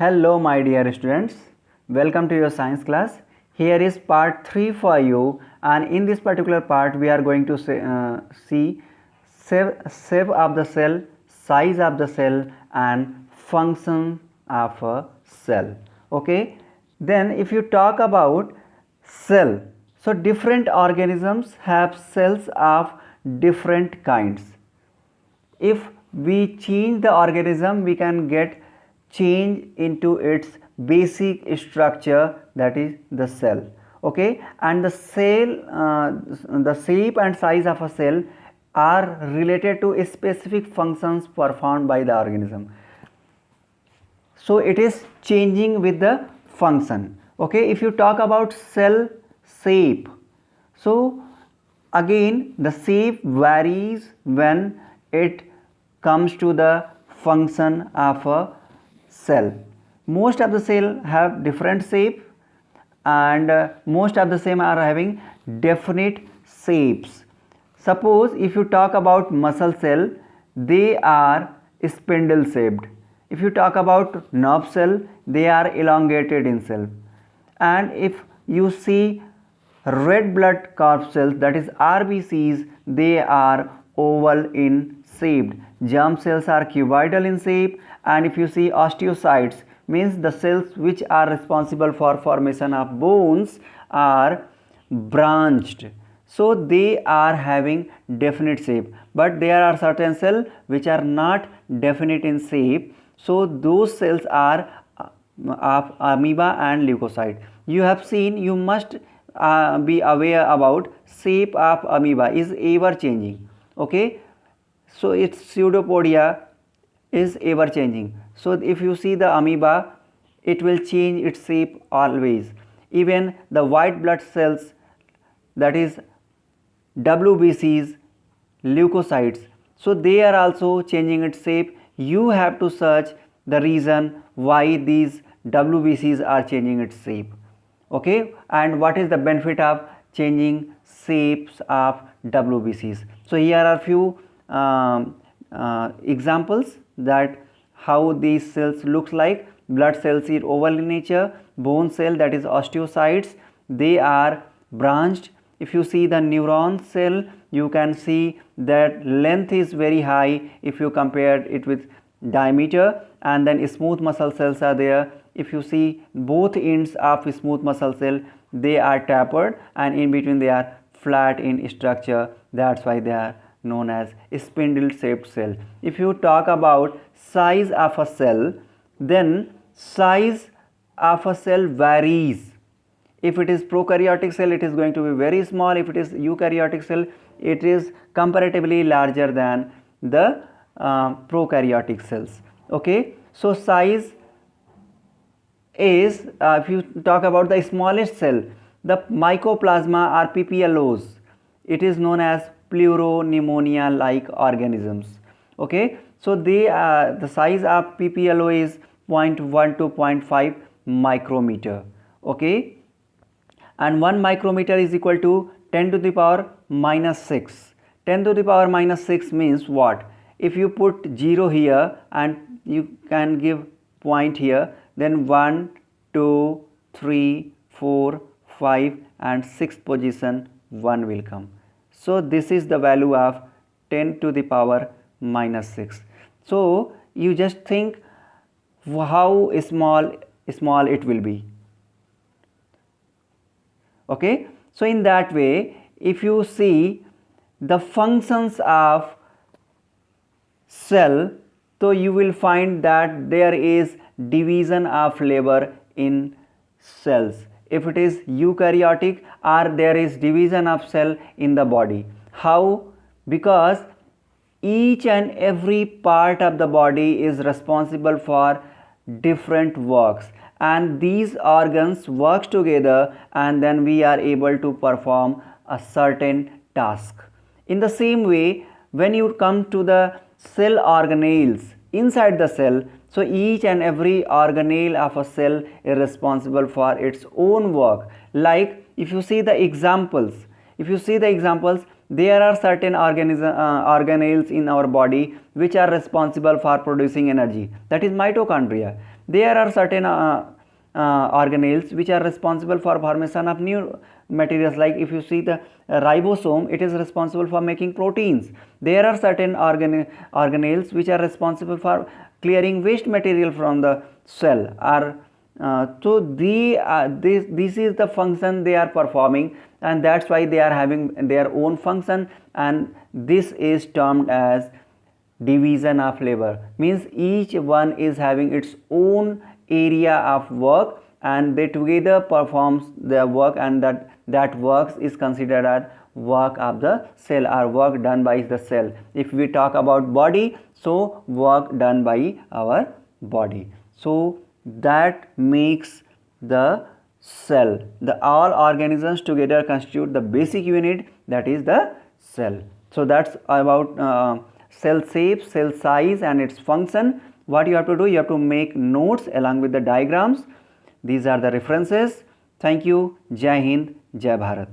Hello my dear students, welcome to your science class. Here is part 3 for you, and in this particular part we are going to see shape of the cell, size of the cell and function of a cell. Okay, then if you talk about cell, so different organisms have cells of different kinds. If we change the organism, we can get change into its basic structure, that is the cell. Okay, and the cell the shape and size of a cell are related to specific functions performed by the organism, so it is changing with the function. Okay, if you talk about cell shape, so again the shape varies when it comes to the function of a cell. Most of the cell have different shape, and most of the same are having definite shapes. Suppose if you talk about muscle cell, they are spindle shaped. If you talk about nerve cell, they are elongated in shape. And if you see red blood corpuscles, that is RBCs, they are oval in shaped. Germ cells are cuboidal in shape, and if you see osteocytes, means the cells which are responsible for formation of bones, are branched, so they are having definite shape. But there are certain cells which are not definite in shape, so those cells are of amoeba and leukocyte. You have seen, you must be aware about shape of amoeba is ever changing. Okay, so its pseudopodia is ever changing. So if you see the amoeba, it will change its shape always. Even the white blood cells, that is WBCs, leukocytes, so they are also changing its shape. You have to search the reason why these WBCs are changing its shape. Okay, and what is the benefit of changing shapes of WBCs? So here are few examples that how these cells looks like. Blood cells is oval in nature. Bone cell, that is osteocytes, they are branched. If you see the neuron cell, you can see that length is very high if you compare it with diameter. And then smooth muscle cells are there. If you see both ends of smooth muscle cell, they are tapered, and in between they are flat in structure. That's why they are known as spindle shaped cell. If you talk about size of a cell, then size of a cell varies. If it is prokaryotic cell, it is going to be very small. If it is eukaryotic cell, it is comparatively larger than the prokaryotic cells. Okay, so size is, if you talk about the smallest cell, the mycoplasma or PPLOs, it is known as pleuropneumonia like organisms. Okay, so they the size of PPLO is 0.1 to 0.5 micrometer. Okay, and 1 micrometer is equal to 10 to the power minus 6. 10 to the power minus 6 means what? If you put 0 here and you can give point here, then 1, 2, 3, 4, 5 and 6th position 1 will come. So this is the value of 10 to the power minus 6. So you just think how small it will be. Okay, so in that way, if you see the functions of cell, so you will find that there is division of labor in cells. If it is eukaryotic, or there is division of cell in the body. How? Because each and every part of the body is responsible for different works, and these organs work together, and then we are able to perform a certain task. In the same way, when you come to the cell organelles inside the cell, so each and every organelle of a cell is responsible for its own work. Like if you see the examples, there are certain organelles in our body which are responsible for producing energy, that is mitochondria. There are certain organelles which are responsible for formation of new materials. Like if you see the ribosome, it is responsible for making proteins. There are certain organelles which are responsible for clearing waste material from the cell. So this is the function they are performing, and that's why they are having their own function, and this is termed as division of labor. Means each one is having its own area of work, and they together performs their work, and that works is considered as work of the cell or work done by the cell. If we talk about body, so work done by our body. So that makes the cell. The all organisms together constitute the basic unit, that is the cell. So that's about cell shape, cell size and its function. What you have to do, you have to make notes along with the diagrams. These are the references. Thank you. Jai Hind, Jai Bharat.